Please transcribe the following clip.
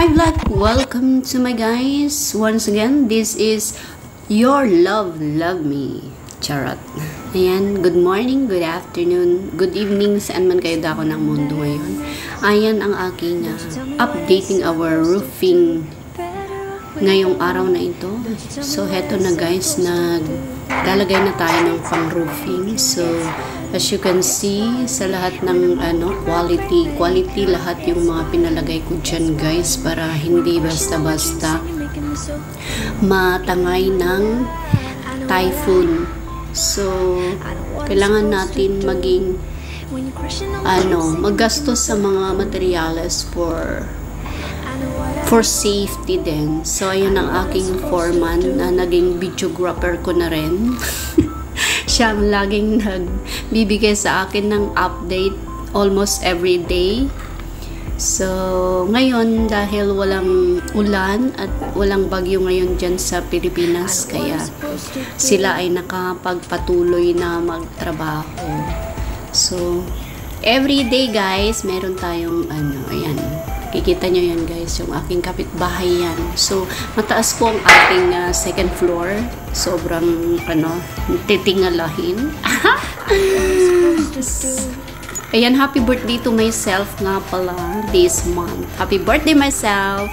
my vlog. Welcome to my guys. Once again, this is your love me. Charot. Ayan, good morning, good afternoon, good evening, saan man kayo dako ng mundo ngayon. Ayan ang aking updating our roofing ngayong araw na ito. So, heto na guys, naglalagay na tayo ng pang-roofing. So, as you can see, sa lahat ng quality lahat yung mga pinalagay ko dyan guys, para hindi basta-basta matangay ng typhoon. So, kailangan natin maging maggastos sa mga materials for safety din. So, ayun ang aking foreman na naging videographer ko na rin. Siya ang laging nagbibigay sa akin ng update almost every day. So, ngayon dahil walang ulan at walang bagyo ngayon dyan sa Pilipinas, kaya sila ay nakapagpatuloy na magtrabaho. So, every day guys, meron tayong ayan. Kikita nyo yan guys, yung aking kapitbahay yan. So, mataas po ang ating second floor. Sobrang, titingalahin. Ayan, happy birthday to myself nga pala this month. Happy birthday myself!